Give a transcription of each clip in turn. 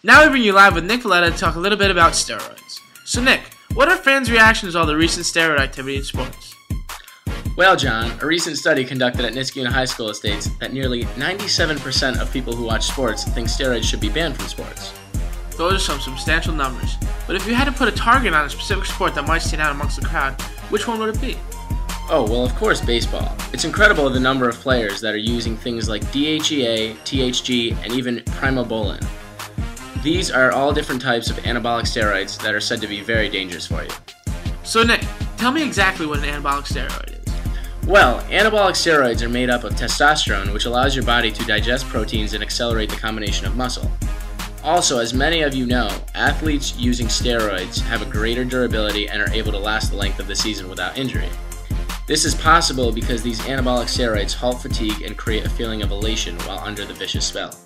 Now we bring you live with Nick Valletta to talk a little bit about steroids. So Nick, what are fans' reactions to all the recent steroid activity in sports? Well, John, a recent study conducted at Niskayuna High School states that nearly 97% of people who watch sports think steroids should be banned from sports. Those are some substantial numbers, but if you had to put a target on a specific sport that might stand out amongst the crowd, which one would it be? Oh, well, of course, baseball. It's incredible the number of players that are using things like DHEA, THG, and even primobolan. These are all different types of anabolic steroids that are said to be very dangerous for you. So Nick, tell me exactly what an anabolic steroid is. Well, anabolic steroids are made up of testosterone, which allows your body to digest proteins and accelerate the combination of muscle. Also, as many of you know, athletes using steroids have a greater durability and are able to last the length of the season without injury. This is possible because these anabolic steroids halt fatigue and create a feeling of elation while under the vicious spell.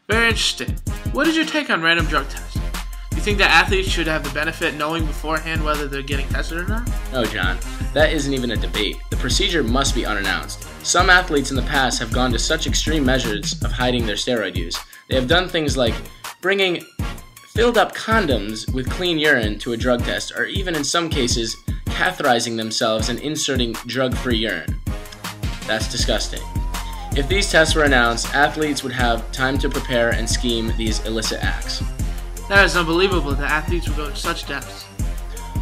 Very interesting. What is your take on random drug testing? Do you think that athletes should have the benefit knowing beforehand whether they're getting tested or not? No, John, that isn't even a debate. The procedure must be unannounced. Some athletes in the past have gone to such extreme measures of hiding their steroid use. They have done things like bringing filled up condoms with clean urine to a drug test, or even in some cases, catheterizing themselves and inserting drug-free urine. That's disgusting. If these tests were announced, athletes would have time to prepare and scheme these illicit acts. That is unbelievable that athletes would go to such depths.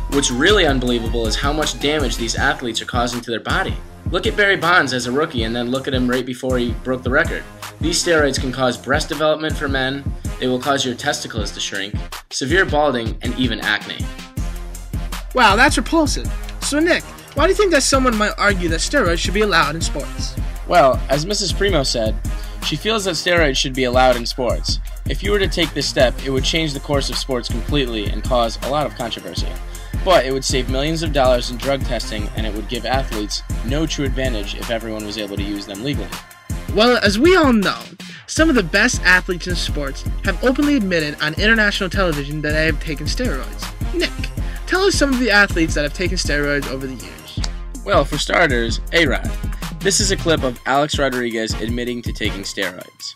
What's really unbelievable is how much damage these athletes are causing to their body. Look at Barry Bonds as a rookie and then look at him right before he broke the record. These steroids can cause breast development for men, they will cause your testicles to shrink, severe balding, and even acne. Wow, that's repulsive. So Nick, why do you think that someone might argue that steroids should be allowed in sports? Well, as Mrs. Primo said, she feels that steroids should be allowed in sports. If you were to take this step, it would change the course of sports completely and cause a lot of controversy. But it would save millions of dollars in drug testing, and it would give athletes no true advantage if everyone was able to use them legally. Well, as we all know, some of the best athletes in sports have openly admitted on international television that they have taken steroids. Nick, tell us some of the athletes that have taken steroids over the years. Well, for starters, A-Rod. This is a clip of Alex Rodriguez admitting to taking steroids.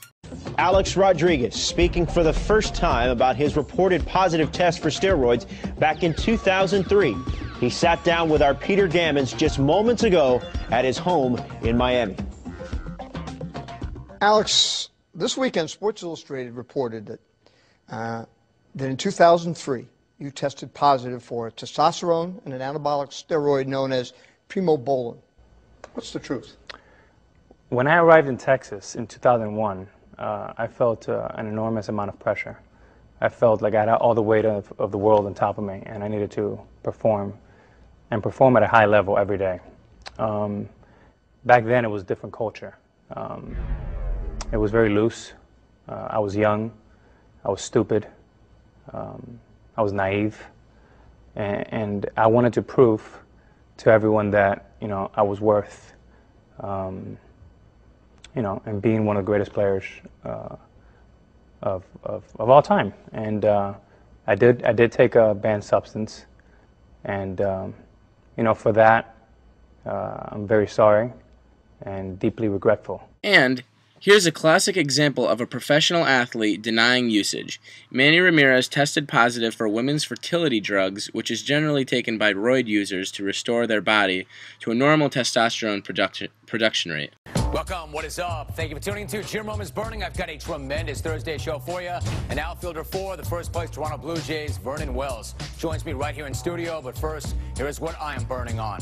Alex Rodriguez speaking for the first time about his reported positive test for steroids back in 2003. He sat down with our Peter Gammons just moments ago at his home in Miami. Alex, this weekend Sports Illustrated reported that in 2003 you tested positive for testosterone and an anabolic steroid known as primobolan. What's the truth? When I arrived in Texas in 2001, I felt an enormous amount of pressure. I felt like I had all the weight of the world on top of me, and I needed to perform at a high level every day. Back then, it was a different culture. It was very loose. I was young. I was stupid. I was naive, and I wanted to prove to everyone that I was worth, and being one of the greatest players of all time. And I did take a banned substance, and for that I'm very sorry and deeply regretful. And here's a classic example of a professional athlete denying usage. Manny Ramirez tested positive for women's fertility drugs, which is generally taken by roid users to restore their body to a normal testosterone production rate. Welcome, what is up? Thank you for tuning to Your Moments Burning. I've got a tremendous Thursday show for you. An outfielder for the first place Toronto Blue Jays, Vernon Wells, joins me right here in studio. But first, here is what I am burning on.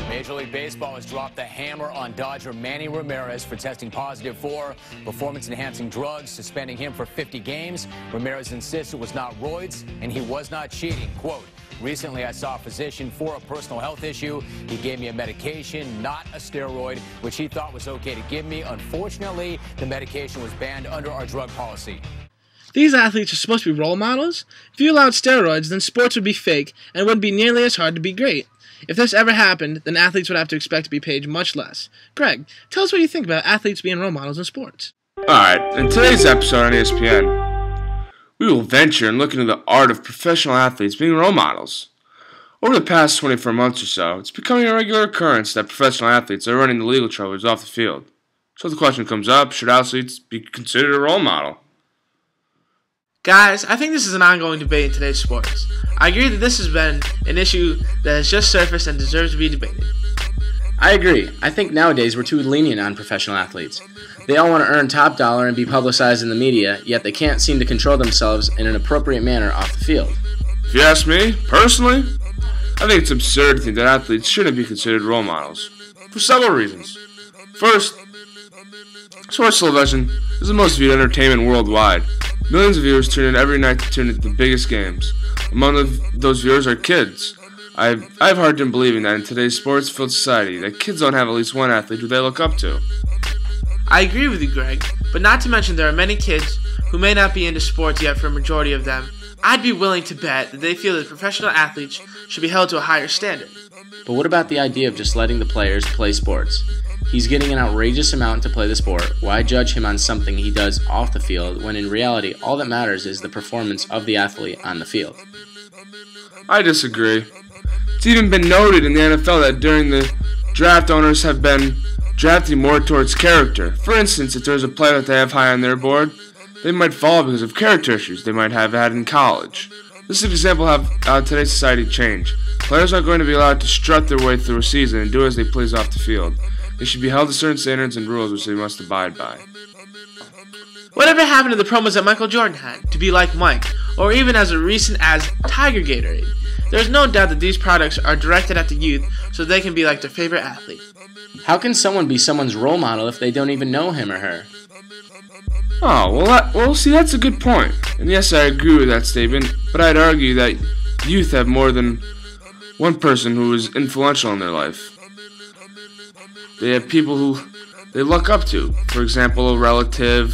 Major League Baseball has dropped the hammer on Dodger Manny Ramirez for testing positive for performance-enhancing drugs, suspending him for 50 games. Ramirez insists it was not roids and he was not cheating. Quote, recently I saw a physician for a personal health issue. He gave me a medication, not a steroid, which he thought was okay to give me. Unfortunately, the medication was banned under our drug policy. These athletes are supposed to be role models. If you allowed steroids, then sports would be fake and it wouldn't be nearly as hard to be great. If this ever happened, then athletes would have to expect to be paid much less. Greg, tell us what you think about athletes being role models in sports. Alright, in today's episode on ESPN, we will venture and look into the art of professional athletes being role models. Over the past 24 months or so, it's becoming a regular occurrence that professional athletes are running the legal troubles off the field. So the question comes up, should athletes be considered a role model? Guys, I think this is an ongoing debate in today's sports. I agree that this has been an issue that has just surfaced and deserves to be debated. I agree. I think nowadays we're too lenient on professional athletes. They all want to earn top dollar and be publicized in the media, yet they can't seem to control themselves in an appropriate manner off the field. If you ask me, personally, I think it's absurd to think that athletes shouldn't be considered role models. For several reasons. First, sports television is the most viewed entertainment worldwide. Millions of viewers tune in every night to tune into the biggest games. Among those viewers are kids. I have a hard time believing that in today's sports-filled society that kids don't have at least one athlete who they look up to. I agree with you, Greg, but not to mention there are many kids who may not be into sports yet. For a majority of them, I'd be willing to bet that they feel that professional athletes should be held to a higher standard. But what about the idea of just letting the players play sports? He's getting an outrageous amount to play the sport. Why judge him on something he does off the field when in reality all that matters is the performance of the athlete on the field? I disagree. It's even been noted in the NFL that during the draft, owners have been drafting more towards character. For instance, if there's a player that they have high on their board, they might fall because of character issues they might have had in college. This is an example of how today's society changed. Players aren't going to be allowed to strut their way through a season and do as they please off the field. They should be held to certain standards and rules which they must abide by. Whatever happened to the promos that Michael Jordan had to be like Mike, or even as recent as Tiger Gatorade? There's no doubt that these products are directed at the youth so they can be like their favorite athlete. How can someone be someone's role model if they don't even know him or her? Oh, well, see, that's a good point. And yes, I agree with that statement, but I'd argue that youth have more than one person who is influential in their life. They have people who they look up to. For example, a relative,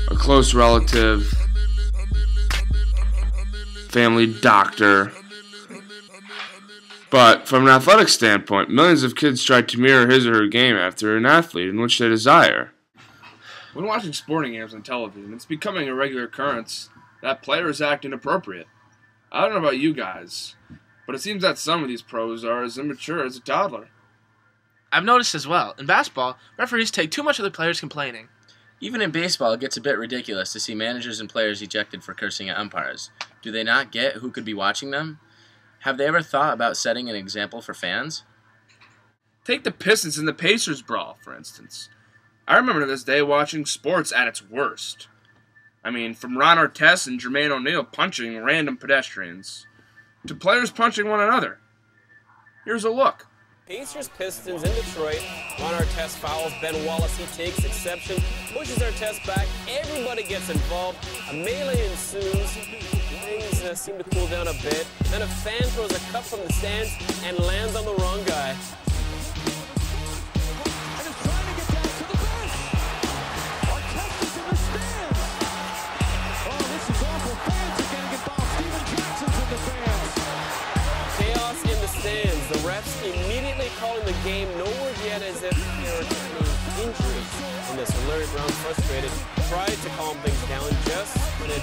a close relative, family doctor. But from an athletic standpoint, millions of kids try to mirror his or her game after an athlete in which they desire. When watching sporting games on television, it's becoming a regular occurrence that players act inappropriate. I don't know about you guys, but it seems that some of these pros are as immature as a toddler. I've noticed as well, in basketball, referees take too much of the players complaining. Even in baseball, it gets a bit ridiculous to see managers and players ejected for cursing at umpires. Do they not get who could be watching them? Have they ever thought about setting an example for fans? Take the Pistons and the Pacers brawl, for instance. I remember this day watching sports at its worst. I mean, from Ron Artest and Jermaine O'Neal punching random pedestrians, to players punching one another. Here's a look. Pacers Pistons in Detroit. Ron Artest fouls Ben Wallace. He takes exception, pushes Artest back. Everybody gets involved. A melee ensues. Things seem to cool down a bit. Then a fan throws a cup from the stands and lands on the wrong guy. Chaos in the stands. The refs immediately calling the game. No word yet as if there are any injuries in this. Larry Brown, frustrated, tried to calm things down just when it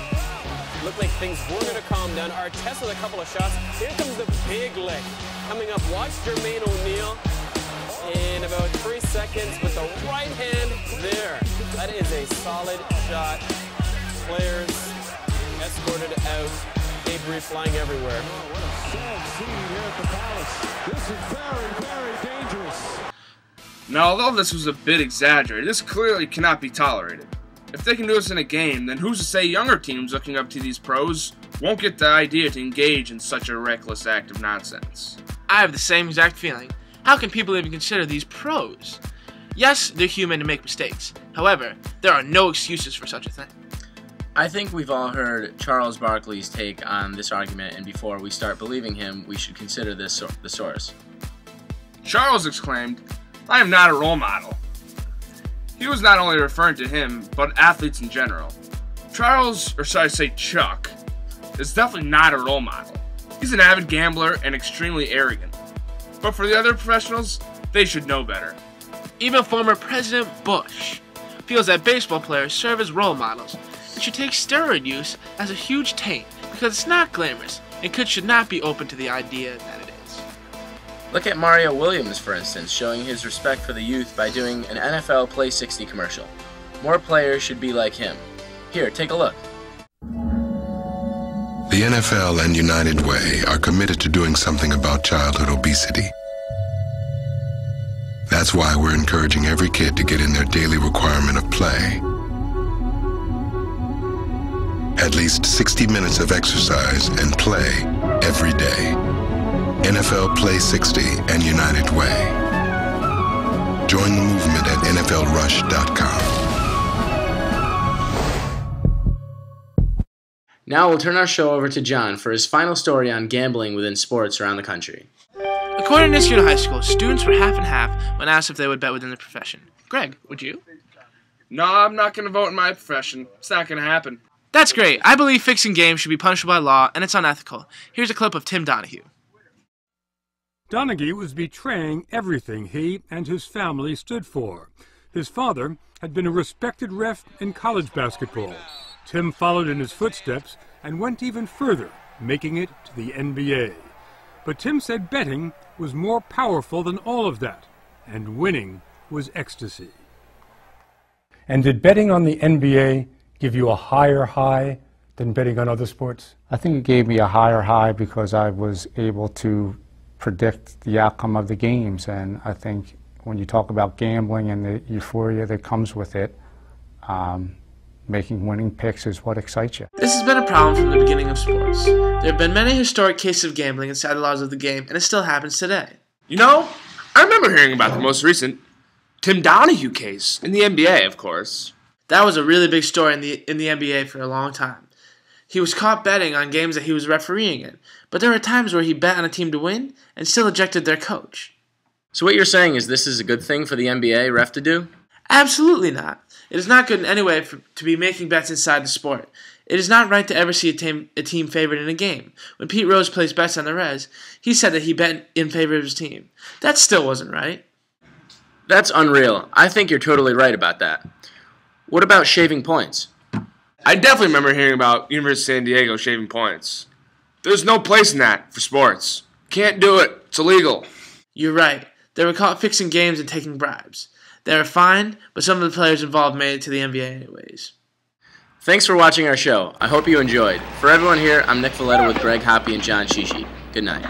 looked like things were going to calm down. Artest with a couple of shots. Here comes the big lick. Coming up, watch Jermaine O'Neal in about 3 seconds with the right hand there. That is a solid shot. Players escorted out. Debris flying everywhere. Oh, what a sad scene here at the Palace. This is very, very dangerous. Now, although this was a bit exaggerated, this clearly cannot be tolerated. If they can do this in a game, then who's to say younger teams looking up to these pros won't get the idea to engage in such a reckless act of nonsense? I have the same exact feeling. How can people even consider these pros? Yes, they're human and make mistakes. However, there are no excuses for such a thing. I think we've all heard Charles Barkley's take on this argument, and before we start believing him, we should consider this the source. Charles exclaimed, "I am not a role model." He was not only referring to him, but athletes in general. Charles, or should I say Chuck, is definitely not a role model. He's an avid gambler and extremely arrogant. But for the other professionals, they should know better. Even former President Bush feels that baseball players serve as role models and should take steroid use as a huge taint because it's not glamorous and should not be open to the idea that it is. Look at Mario Williams, for instance, showing his respect for the youth by doing an NFL Play 60 commercial. More players should be like him. Here, take a look. The NFL and United Way are committed to doing something about childhood obesity. That's why we're encouraging every kid to get in their daily requirement of play. At least 60 minutes of exercise and play every day. NFL Play 60 and United Way. Join the movement at NFLRush.com. Now we'll turn our show over to John for his final story on gambling within sports around the country. According to Niskayuna High School, students were half and half when asked if they would bet within the profession. Greg, would you? No, I'm not going to vote in my profession. It's not going to happen. That's great. I believe fixing games should be punishable by law, and it's unethical. Here's a clip of Tim Donahue. Donahue was betraying everything he and his family stood for. His father had been a respected ref in college basketball. Tim followed in his footsteps and went even further, making it to the NBA. But Tim said betting was more powerful than all of that, and winning was ecstasy. And did betting on the NBA give you a higher high than betting on other sports? I think it gave me a higher high because I was able to predict the outcome of the games, and I think when you talk about gambling and the euphoria that comes with it, making winning picks is what excites you. This has been a problem from the beginning of sports. There have been many historic cases of gambling inside the laws of the game, and it still happens today. You know, I remember hearing about the most recent Tim Donahue case in the NBA, of course. That was a really big story in the NBA for a long time. He was caught betting on games that he was refereeing in, but there were times where he bet on a team to win and still ejected their coach. So what you're saying is this is a good thing for the NBA ref to do? Absolutely not. It is not good in any way to be making bets inside the sport. It is not right to ever see a team favored in a game. When Pete Rose placed bets on the Reds, he said that he bet in favor of his team. That still wasn't right. That's unreal. I think you're totally right about that. What about shaving points? I definitely remember hearing about University of San Diego shaving points. There's no place in that for sports. Can't do it. It's illegal. You're right. They were caught fixing games and taking bribes. They were fined, but some of the players involved made it to the NBA anyways. Thanks for watching our show. I hope you enjoyed. For everyone here, I'm Nick Valletta with Greg Hoppy and John Shishi. Good night.